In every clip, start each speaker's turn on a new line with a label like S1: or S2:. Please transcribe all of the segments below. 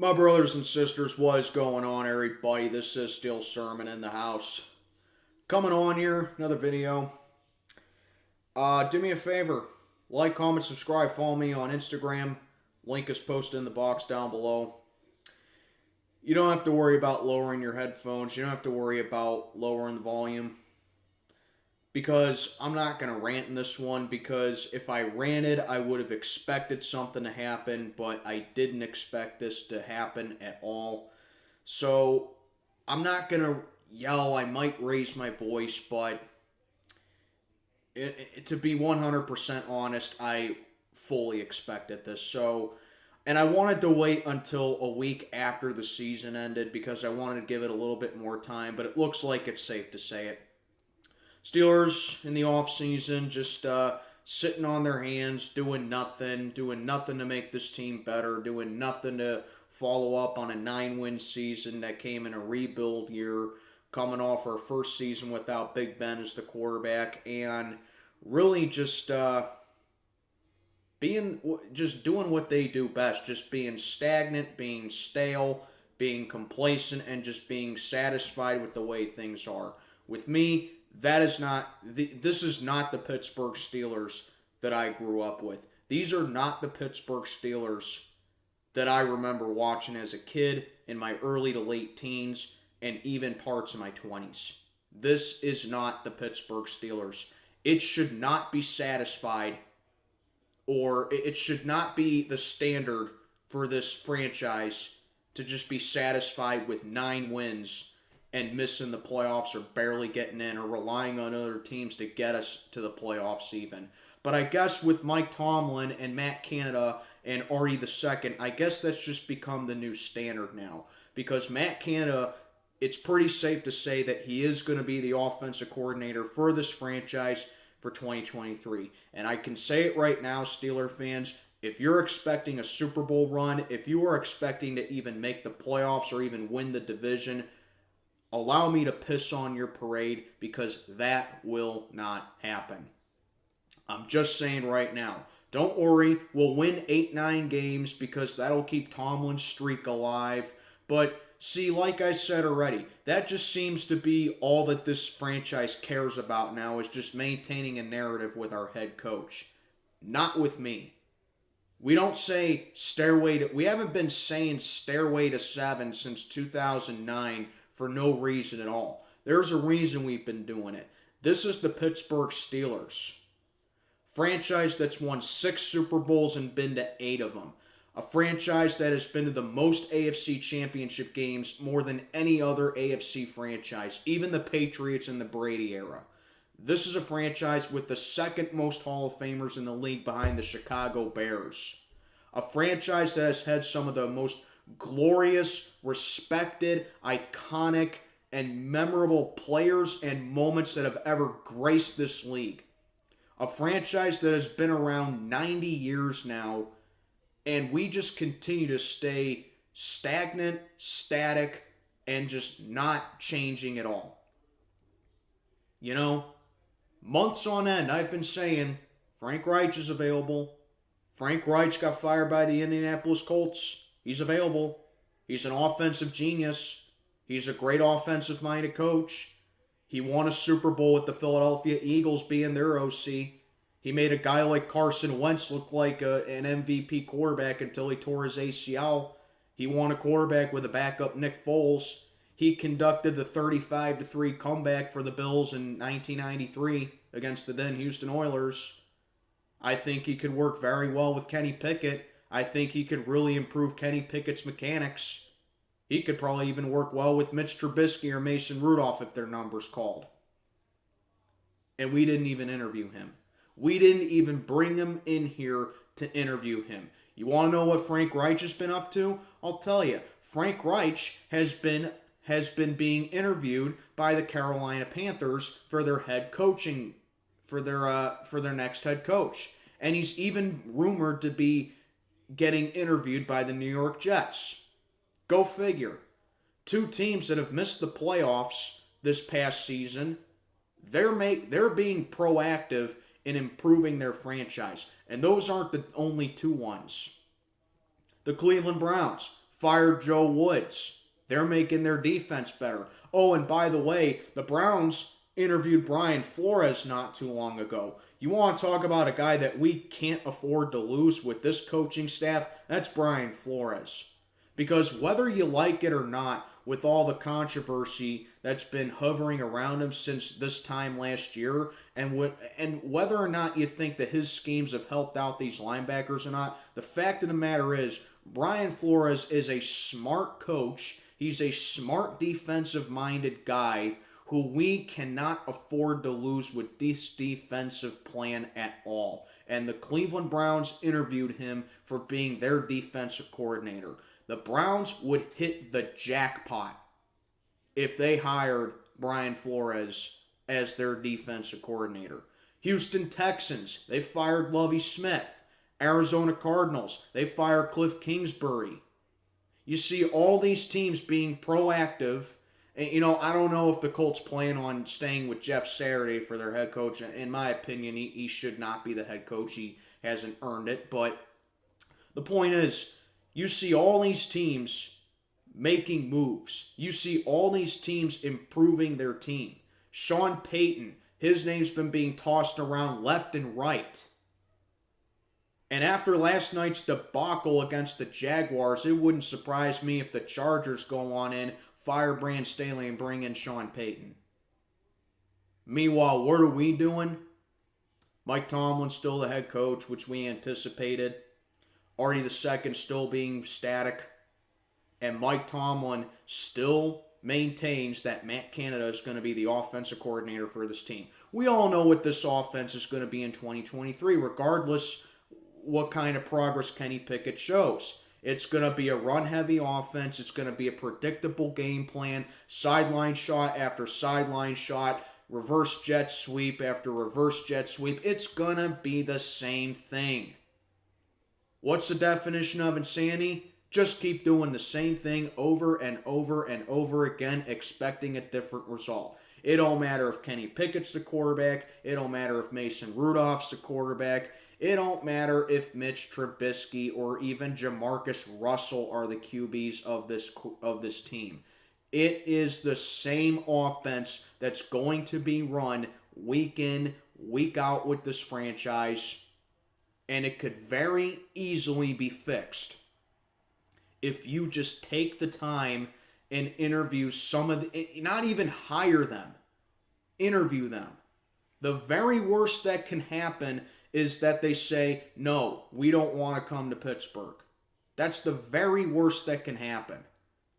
S1: My brothers and sisters, what is going on, everybody? This is Steel Sermon in the house. Coming on here, another video. Do me a favor, like, comment, subscribe, follow me on Instagram. Link is posted in the box down below. You don't have to worry about lowering your headphones. You don't have to worry about lowering the volume. Because I'm not going to rant in this one, because if I ranted, I would have expected something to happen, but I didn't expect this to happen at all. So I'm not going to yell. I might raise my voice, but to be 100% honest, I fully expected this. And I wanted to wait until a week after the season ended because I wanted to give it a little bit more time, but it looks like it's safe to say it. Steelers in the offseason just sitting on their hands, doing nothing to make this team better, doing nothing to follow up on a 9-win season that came in a rebuild year, coming off our first season without Big Ben as the quarterback, and really just doing what they do best, just being stagnant, being stale, being complacent, and just being satisfied with the way things are. With me, this is not the Pittsburgh Steelers that I grew up with. These are not the Pittsburgh Steelers that I remember watching as a kid in my early to late teens and even parts of my 20s. This is not the Pittsburgh Steelers. It should not be satisfied, or it should not be the standard for this franchise to just be satisfied with 9 wins and missing the playoffs or barely getting in or relying on other teams to get us to the playoffs even. But I guess with Mike Tomlin and Matt Canada and Artie II, I guess that's just become the new standard now. Because Matt Canada, it's pretty safe to say that he is going to be the offensive coordinator for this franchise for 2023. And I can say it right now, Steeler fans, if you're expecting a Super Bowl run, if you are expecting to even make the playoffs or even win the division, allow me to piss on your parade, because that will not happen. I'm just saying right now. Don't worry, we'll win 8-9 games because that'll keep Tomlin's streak alive. But see, like I said already, that just seems to be all that this franchise cares about now, is just maintaining a narrative with our head coach. Not with me. We don't say we haven't been saying stairway to 7 since 2009 for no reason at all. There's a reason we've been doing it. This is the Pittsburgh Steelers. Franchise that's won 6 Super Bowls and been to 8 of them. A franchise that has been to the most AFC championship games more than any other AFC franchise, even the Patriots in the Brady era. This is a franchise with the second most Hall of Famers in the league behind the Chicago Bears. A franchise that has had some of the most glorious, respected, iconic, and memorable players and moments that have ever graced this league. A franchise that has been around 90 years now, and we just continue to stay stagnant, static, and just not changing at all. You know, months on end, I've been saying Frank Reich is available. Frank Reich got fired by the Indianapolis Colts. He's available. He's an offensive genius. He's a great offensive-minded coach. He won a Super Bowl with the Philadelphia Eagles being their OC. He made a guy like Carson Wentz look like an MVP quarterback until he tore his ACL. He won a quarterback with a backup Nick Foles. He conducted the 35-3 comeback for the Bills in 1993 against the then Houston Oilers. I think he could work very well with Kenny Pickett. I think he could really improve Kenny Pickett's mechanics. He could probably even work well with Mitch Trubisky or Mason Rudolph if their number's called. And we didn't even interview him. We didn't even bring him in here to interview him. You want to know what Frank Reich has been up to? I'll tell you. Frank Reich has been being interviewed by the Carolina Panthers for their head coaching, for their next head coach. And he's even rumored to be getting interviewed by the New York Jets. Go figure. 2 teams that have missed the playoffs this past season, they're being proactive in improving their franchise. And those aren't the only 2 ones. The Cleveland Browns, fired Joe Woods. They're making their defense better. Oh, and by the way, the Browns interviewed Brian Flores not too long ago. You want to talk about a guy that we can't afford to lose with this coaching staff? That's Brian Flores. Because whether you like it or not, with all the controversy that's been hovering around him since this time last year, and whether or not you think that his schemes have helped out these linebackers or not, the fact of the matter is, Brian Flores is a smart coach. He's a smart defensive-minded guy who we cannot afford to lose with this defensive plan at all. And the Cleveland Browns interviewed him for being their defensive coordinator. The Browns would hit the jackpot if they hired Brian Flores as their defensive coordinator. Houston Texans, they fired Lovie Smith. Arizona Cardinals, they fired Cliff Kingsbury. You see all these teams being proactive. And, I don't know if the Colts plan on staying with Jeff Saturday for their head coach. In my opinion, he should not be the head coach. He hasn't earned it. But the point is, you see all these teams making moves. You see all these teams improving their team. Sean Payton, his name's been being tossed around left and right. And after last night's debacle against the Jaguars, it wouldn't surprise me if the Chargers go on in, fire Brand Staley, and bring in Sean Payton. Meanwhile, what are we doing? Mike Tomlin still the head coach, which we anticipated. Artie II still being static. And Mike Tomlin still maintains that Matt Canada is going to be the offensive coordinator for this team. We all know what this offense is going to be in 2023, regardless what kind of progress Kenny Pickett shows. It's going to be a run-heavy offense. It's going to be a predictable game plan, sideline shot after sideline shot, reverse jet sweep after reverse jet sweep. It's going to be the same thing. What's the definition of insanity? Just keep doing the same thing over and over and over again, expecting a different result. It don't matter if Kenny Pickett's the quarterback. It don't matter if Mason Rudolph's the quarterback. It don't matter if Mitch Trubisky or even Jamarcus Russell are the QBs of this team. It is the same offense that's going to be run week in, week out with this franchise, and it could very easily be fixed if you just take the time and interview some of the, not even hire them, interview them. The very worst that can happen is that they say, no, we don't want to come to Pittsburgh. That's the very worst that can happen.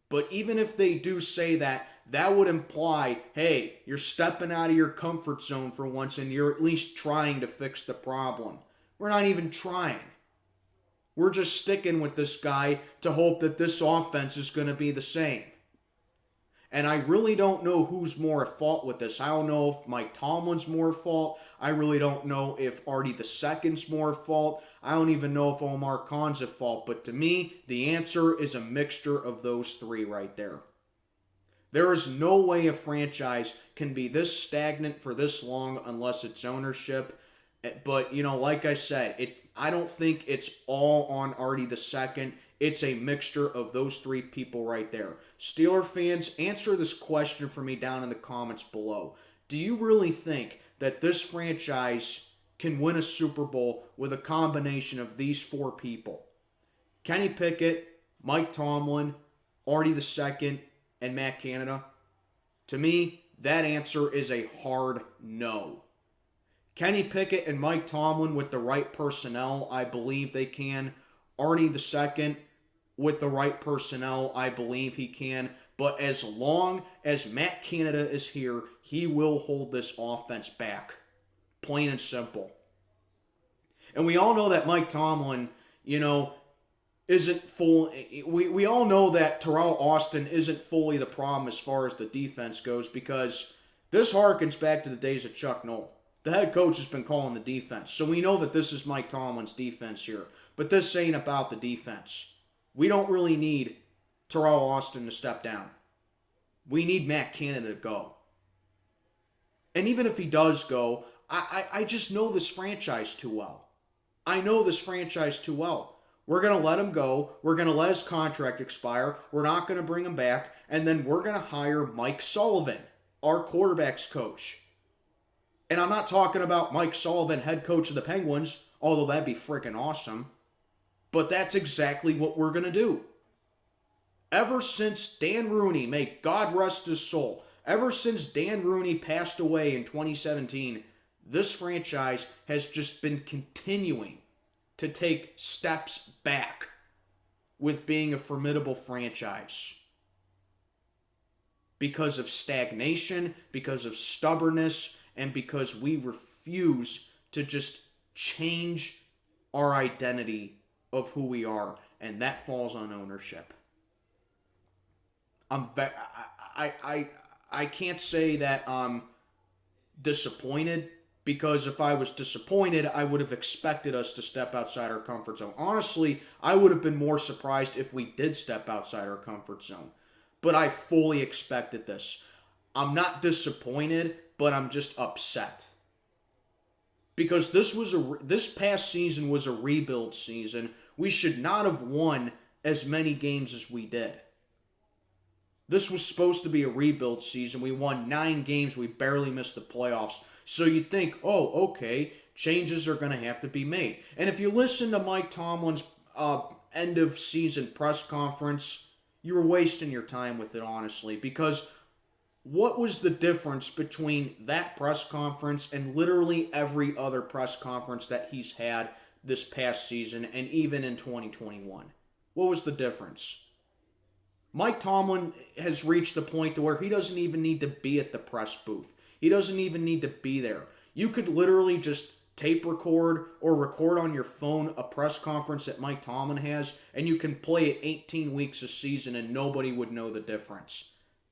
S1: But even if they do say that, that would imply, hey, you're stepping out of your comfort zone for once and you're at least trying to fix the problem. We're not even trying. We're just sticking with this guy to hope that this offense is going to be the same. And I really don't know who's more at fault with this. I don't know if Mike Tomlin's more at fault. I really don't know if Artie II's more at fault. I don't even know if Omar Khan's at fault. But to me, the answer is a mixture of those three right there. There is no way a franchise can be this stagnant for this long unless it's ownership. But, like I said, I don't think it's all on Artie II. It's a mixture of those three people right there. Steeler fans, answer this question for me down in the comments below. Do you really think that this franchise can win a Super Bowl with a combination of these four people? Kenny Pickett, Mike Tomlin, Artie II, and Matt Canada? To me, that answer is a hard no. Kenny Pickett and Mike Tomlin with the right personnel, I believe they can. Artie II with the right personnel, I believe he can. But as long as Matt Canada is here, he will hold this offense back. Plain and simple. And we all know that Mike Tomlin, isn't full. We all know that Terrell Austin isn't fully the problem as far as the defense goes, because this harkens back to the days of Chuck Noll. The head coach has been calling the defense. So we know that this is Mike Tomlin's defense here. But this ain't about the defense. We don't really need Terrell Austin to step down. We need Matt Canada to go. And even if he does go, I just know this franchise too well. I know this franchise too well. We're going to let him go. We're going to let his contract expire. We're not going to bring him back. And then we're going to hire Mike Sullivan, our quarterback's coach. And I'm not talking about Mike Sullivan, head coach of the Penguins, although that'd be freaking awesome. But that's exactly what we're going to do. Ever since Dan Rooney, may God rest his soul, ever since Dan Rooney passed away in 2017, this franchise has just been continuing to take steps back with being a formidable franchise. Because of stagnation, because of stubbornness, and because we refuse to just change our identity of who we are, and that falls on ownership. I can't say that I'm disappointed, because if I was disappointed, I would have expected us to step outside our comfort zone. Honestly, I would have been more surprised if we did step outside our comfort zone. But I fully expected this. I'm not disappointed, but I'm just upset. Because this past season was a rebuild season. We should not have won as many games as we did. This was supposed to be a rebuild season. We won 9 games. We barely missed the playoffs. So you'd think, oh, okay, changes are going to have to be made. And if you listen to Mike Tomlin's end of season press conference, you were wasting your time with it, honestly. Because what was the difference between that press conference and literally every other press conference that he's had this past season and even in 2021? What was the difference? Mike Tomlin has reached the point to where he doesn't even need to be at the press booth. He doesn't even need to be there. You could literally just tape record or record on your phone a press conference that Mike Tomlin has, and you can play it 18 weeks a season and nobody would know the difference.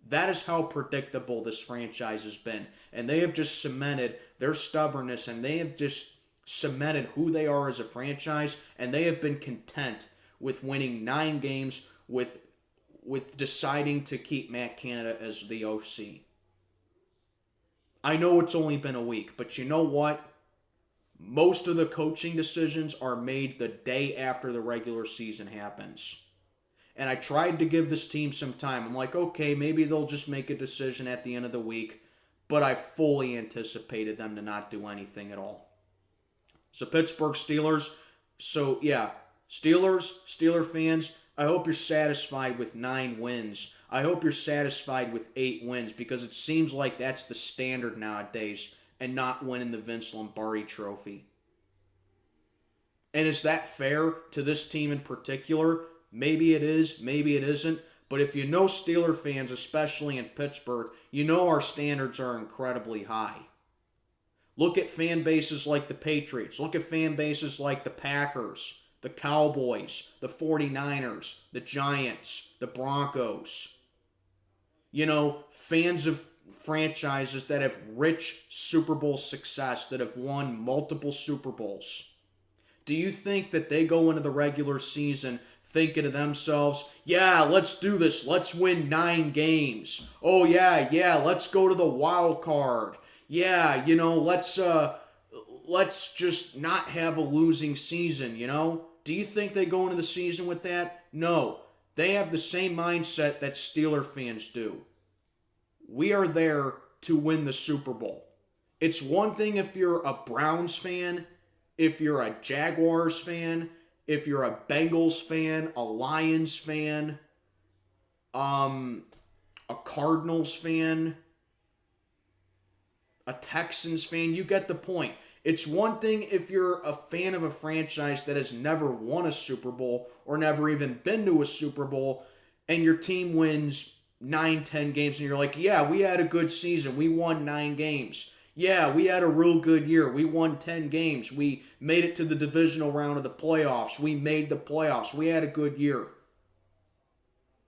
S1: That is how predictable this franchise has been. And they have just cemented their stubbornness, and they have just cemented who they are as a franchise, and they have been content with winning 9 games with deciding to keep Matt Canada as the OC. I know it's only been a week, but you know what? Most of the coaching decisions are made the day after the regular season happens. And I tried to give this team some time. I'm like, okay, maybe they'll just make a decision at the end of the week. But I fully anticipated them to not do anything at all. So Pittsburgh Steelers. So yeah, Steeler fans, I hope you're satisfied with 9 wins. I hope you're satisfied with 8 wins, because it seems like that's the standard nowadays, and not winning the Vince Lombardi trophy. And is that fair to this team in particular? Maybe it is, maybe it isn't. But if you know Steeler fans, especially in Pittsburgh, you know our standards are incredibly high. Look at fan bases like the Patriots. Look at fan bases like the Packers, the Cowboys, the 49ers, the Giants, the Broncos. You know, fans of franchises that have rich Super Bowl success, that have won multiple Super Bowls. Do you think that they go into the regular season thinking to themselves, yeah, let's do this. Let's win 9 games. Oh, yeah, let's go to the wild card. Yeah, you know, let's just not have a losing season, you know? Do you think they go into the season with that? No. They have the same mindset that Steeler fans do. We are there to win the Super Bowl. It's one thing if you're a Browns fan, if you're a Jaguars fan, if you're a Bengals fan, a Lions fan, a Cardinals fan, a Texans fan, you get the point. It's one thing if you're a fan of a franchise that has never won a Super Bowl or never even been to a Super Bowl, and your team wins 9-10 games and you're like, yeah, we had a good season. We won 9 games. Yeah, we had a real good year. We won 10 games. We made it to the divisional round of the playoffs. We made the playoffs. We had a good year.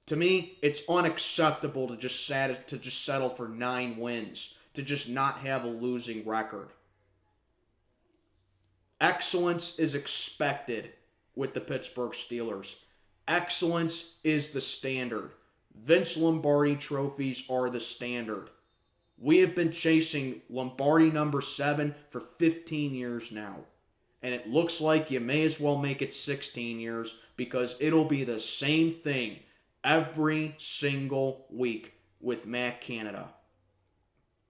S1: To me, it's unacceptable to just settle for 9 wins, to just not have a losing record. Excellence is expected with the Pittsburgh Steelers. Excellence is the standard. Vince Lombardi trophies are the standard. We have been chasing Lombardi number 7 for 15 years now. And it looks like you may as well make it 16 years because it'll be the same thing every single week with Matt Canada.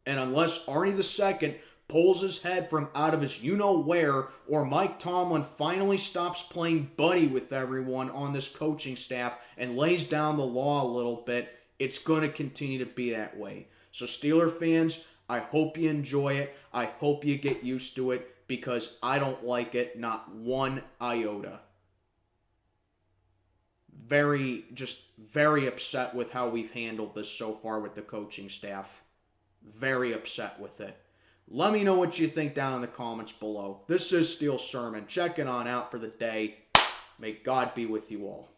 S1: And unless Arnie II pulls his head from out of his you-know-where, or Mike Tomlin finally stops playing buddy with everyone on this coaching staff and lays down the law a little bit, it's going to continue to be that way. So Steeler fans, I hope you enjoy it. I hope you get used to it because I don't like it, not one iota. Very upset with how we've handled this so far with the coaching staff. Very upset with it. Let me know what you think down in the comments below. This is Steel Sermon, checking on out for the day. May God be with you all.